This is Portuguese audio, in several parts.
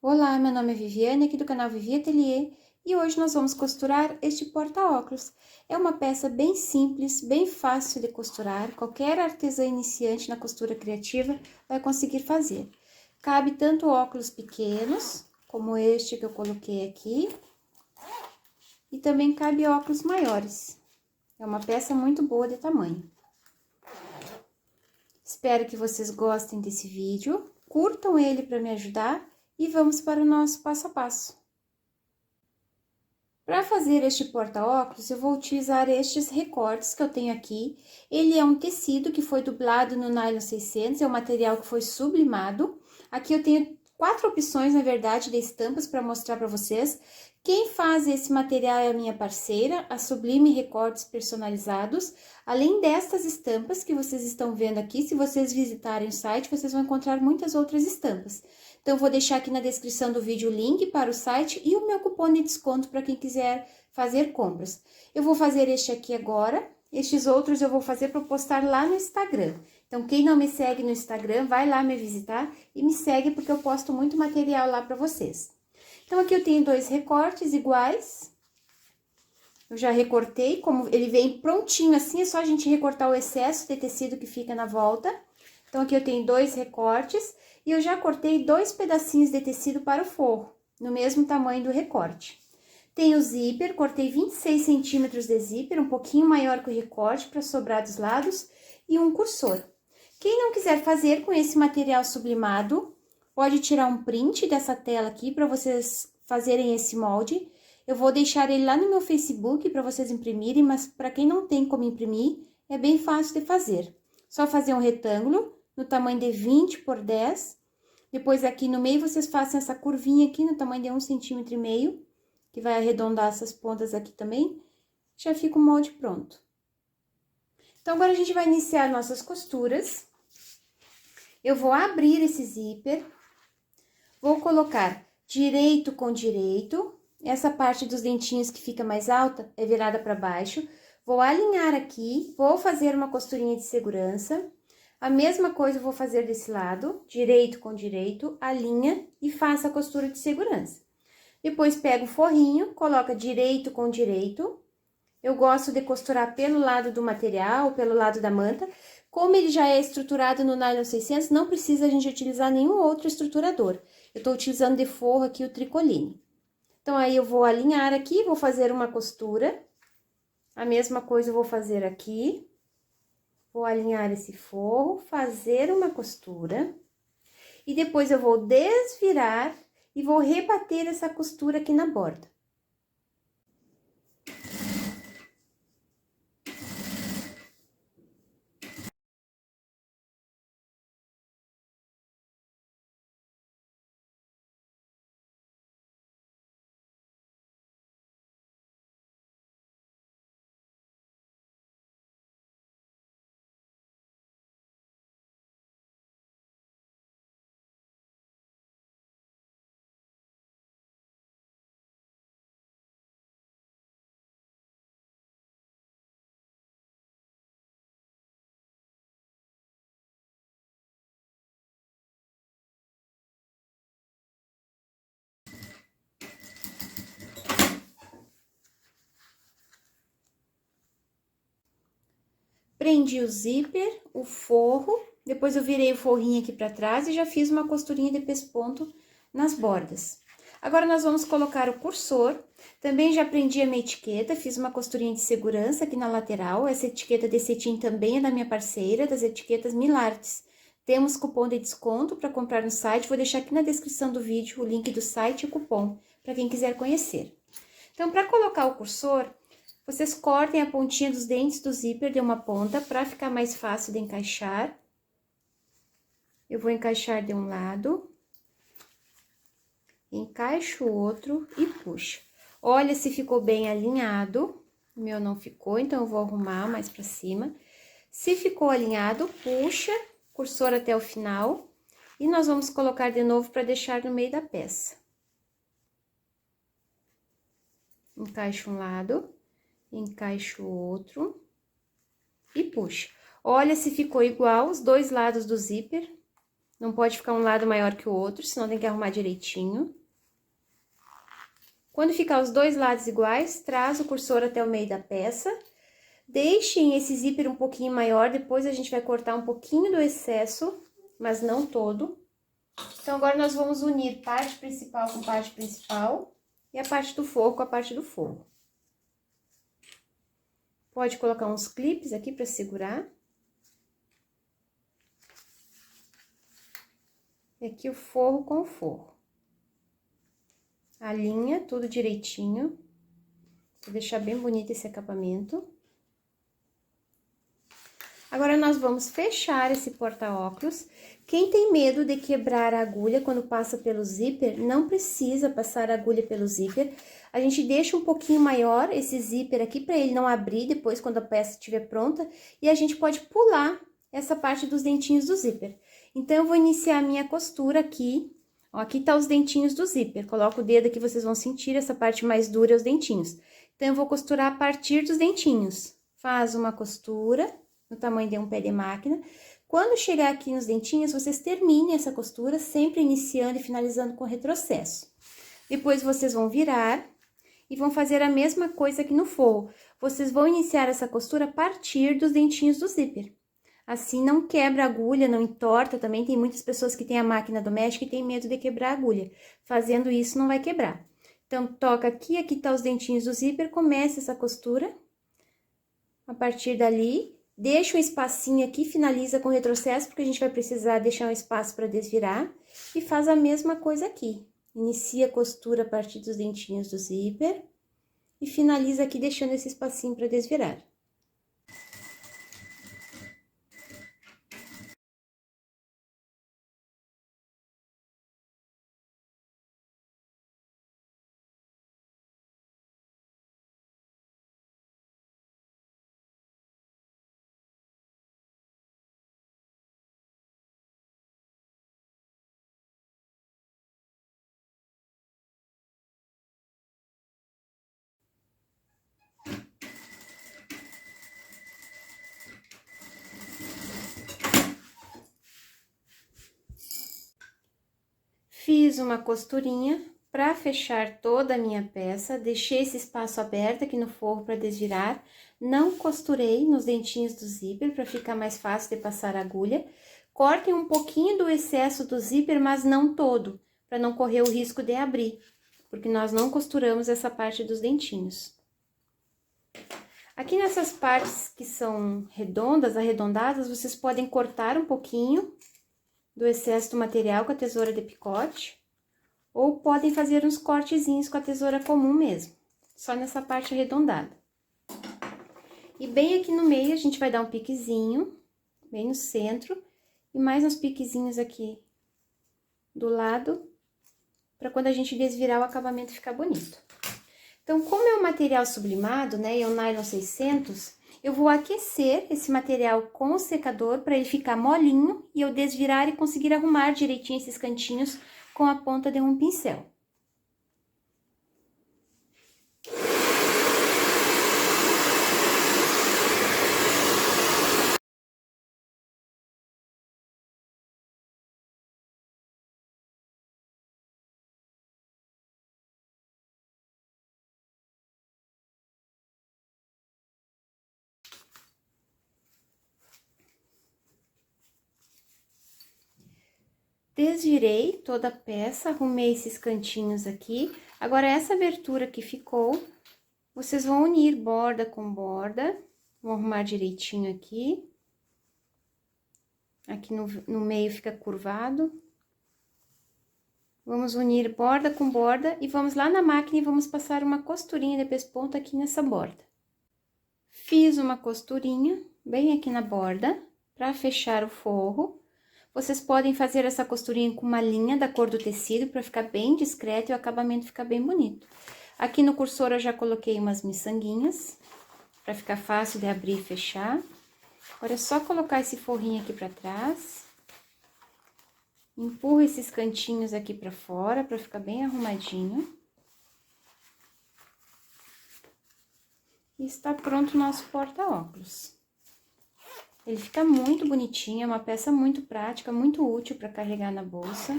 Olá, meu nome é Viviane, aqui do canal Vivi Atelier, e hoje nós vamos costurar este porta-óculos. É uma peça bem simples, bem fácil de costurar, qualquer artesã iniciante na costura criativa vai conseguir fazer. Cabe tanto óculos pequenos, como este que eu coloquei aqui, e também cabe óculos maiores. É uma peça muito boa de tamanho. Espero que vocês gostem desse vídeo, curtam ele para me ajudar e vamos para o nosso passo a passo. Para fazer este porta-óculos, eu vou utilizar estes recortes que eu tenho aqui. Ele é um tecido que foi dublado no nylon 600, é um material que foi sublimado. Aqui eu tenho 4 opções, na verdade, de estampas para mostrar para vocês. Quem faz esse material é a minha parceira, a Sublime Recortes Personalizados. Além destas estampas que vocês estão vendo aqui, se vocês visitarem o site, vocês vão encontrar muitas outras estampas. Então, eu vou deixar aqui na descrição do vídeo o link para o site e o meu cupom de desconto para quem quiser fazer compras. Eu vou fazer este aqui agora, estes outros eu vou fazer para postar lá no Instagram. Então, quem não me segue no Instagram, vai lá me visitar e me segue porque eu posto muito material lá para vocês. Então, aqui eu tenho 2 recortes iguais. Eu já recortei, como ele vem prontinho assim, é só a gente recortar o excesso de tecido que fica na volta. Então, aqui eu tenho 2 recortes e eu já cortei 2 pedacinhos de tecido para o forro, no mesmo tamanho do recorte. Tenho o zíper, cortei 26 centímetros de zíper, um pouquinho maior que o recorte para sobrar dos lados, e um cursor. Quem não quiser fazer com esse material sublimado, pode tirar um print dessa tela aqui para vocês fazerem esse molde. Eu vou deixar ele lá no meu Facebook para vocês imprimirem, mas para quem não tem como imprimir, é bem fácil de fazer. Só fazer um retângulo no tamanho de 20 por 10. Depois aqui no meio vocês façam essa curvinha aqui no tamanho de 1,5 cm, que vai arredondar essas pontas aqui também. Já fica o molde pronto. Então, agora a gente vai iniciar nossas costuras. Eu vou abrir esse zíper, vou colocar direito com direito. Essa parte dos dentinhos que fica mais alta é virada para baixo. Vou alinhar aqui, vou fazer uma costurinha de segurança. A mesma coisa eu vou fazer desse lado, direito com direito, alinha e faça a costura de segurança. Depois, pega o forrinho, coloca direito com direito. Eu gosto de costurar pelo lado do material, pelo lado da manta. Como ele já é estruturado no nylon 600, não precisa a gente utilizar nenhum outro estruturador. Eu tô utilizando de forro aqui o tricoline. Então, aí eu vou alinhar aqui, vou fazer uma costura. A mesma coisa eu vou fazer aqui. Vou alinhar esse forro, fazer uma costura. E depois eu vou desvirar e vou rebater essa costura aqui na borda. Prendi o zíper, o forro, depois eu virei o forrinho aqui pra trás e já fiz uma costurinha de pesponto nas bordas. Agora, nós vamos colocar o cursor. Também já prendi a minha etiqueta, fiz uma costurinha de segurança aqui na lateral. Essa etiqueta de cetim também é da minha parceira, das etiquetas Milartes. Temos cupom de desconto para comprar no site, vou deixar aqui na descrição do vídeo o link do site e o cupom, para quem quiser conhecer. Então, para colocar o cursor, vocês cortem a pontinha dos dentes do zíper de uma ponta para ficar mais fácil de encaixar. Eu vou encaixar de um lado, encaixo o outro e puxo. Olha se ficou bem alinhado, o meu não ficou, então eu vou arrumar mais pra cima. Se ficou alinhado, puxa o cursor até o final e nós vamos colocar de novo para deixar no meio da peça. Encaixo um lado, encaixo o outro e puxo. Olha se ficou igual os dois lados do zíper. Não pode ficar um lado maior que o outro, senão tem que arrumar direitinho. Quando ficar os dois lados iguais, traz o cursor até o meio da peça. Deixem esse zíper um pouquinho maior, depois a gente vai cortar um pouquinho do excesso, mas não todo. Então, agora nós vamos unir parte principal com parte principal e a parte do forro com a parte do forro. Pode colocar uns clipes aqui para segurar. E aqui o forro com o forro. Alinha tudo direitinho, para deixar bem bonito esse acabamento. Agora, nós vamos fechar esse porta-óculos. Quem tem medo de quebrar a agulha quando passa pelo zíper, não precisa passar a agulha pelo zíper. A gente deixa um pouquinho maior esse zíper aqui, para ele não abrir depois quando a peça estiver pronta. E a gente pode pular essa parte dos dentinhos do zíper. Então, eu vou iniciar a minha costura aqui. Ó, aqui tá os dentinhos do zíper. Coloca o dedo aqui, vocês vão sentir essa parte mais dura, os dentinhos. Então, eu vou costurar a partir dos dentinhos. Faz uma costura no tamanho de um pé de máquina. Quando chegar aqui nos dentinhos, vocês terminem essa costura, sempre iniciando e finalizando com retrocesso. Depois, vocês vão virar e vão fazer a mesma coisa aqui no forro. Vocês vão iniciar essa costura a partir dos dentinhos do zíper. Assim, não quebra a agulha, não entorta. Também tem muitas pessoas que têm a máquina doméstica e têm medo de quebrar a agulha. Fazendo isso, não vai quebrar. Então, toca aqui, aqui tá os dentinhos do zíper, começa essa costura. A partir dali, deixa um espacinho aqui, finaliza com retrocesso, porque a gente vai precisar deixar um espaço para desvirar. E faz a mesma coisa aqui. Inicia a costura a partir dos dentinhos do zíper. E finaliza aqui, deixando esse espacinho para desvirar. Fiz uma costurinha para fechar toda a minha peça, deixei esse espaço aberto aqui no forro para desvirar, não costurei nos dentinhos do zíper para ficar mais fácil de passar a agulha. Cortem um pouquinho do excesso do zíper, mas não todo, para não correr o risco de abrir, porque nós não costuramos essa parte dos dentinhos. Aqui nessas partes que são redondas, arredondadas, vocês podem cortar um pouquinho do excesso do material com a tesoura de picote, ou podem fazer uns cortezinhos com a tesoura comum mesmo, só nessa parte arredondada. E bem aqui no meio a gente vai dar um piquezinho, bem no centro, e mais uns piquezinhos aqui do lado, para quando a gente desvirar o acabamento ficar bonito. Então, como é um material sublimado, né, e é um nylon 600, eu vou aquecer esse material com o secador para ele ficar molinho e eu desvirar e conseguir arrumar direitinho esses cantinhos com a ponta de um pincel. Desvirei toda a peça, arrumei esses cantinhos aqui. Agora, essa abertura que ficou, vocês vão unir borda com borda. Vou arrumar direitinho aqui. Aqui no meio fica curvado. Vamos unir borda com borda e vamos lá na máquina e vamos passar uma costurinha de pesponta aqui nessa borda. Fiz uma costurinha bem aqui na borda para fechar o forro. Vocês podem fazer essa costurinha com uma linha da cor do tecido para ficar bem discreto e o acabamento ficar bem bonito. Aqui no cursor eu já coloquei umas miçanguinhas para ficar fácil de abrir e fechar. Agora é só colocar esse forrinho aqui para trás. Empurra esses cantinhos aqui para fora para ficar bem arrumadinho. E está pronto o nosso porta-óculos. Ele fica muito bonitinho, é uma peça muito prática, muito útil para carregar na bolsa.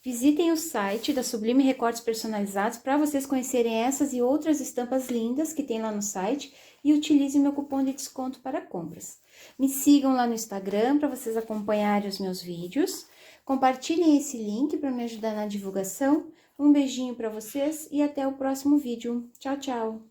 Visitem o site da Sublime Recortes Personalizados para vocês conhecerem essas e outras estampas lindas que tem lá no site e utilizem meu cupom de desconto para compras. Me sigam lá no Instagram para vocês acompanharem os meus vídeos. Compartilhem esse link para me ajudar na divulgação. Um beijinho para vocês e até o próximo vídeo. Tchau, tchau!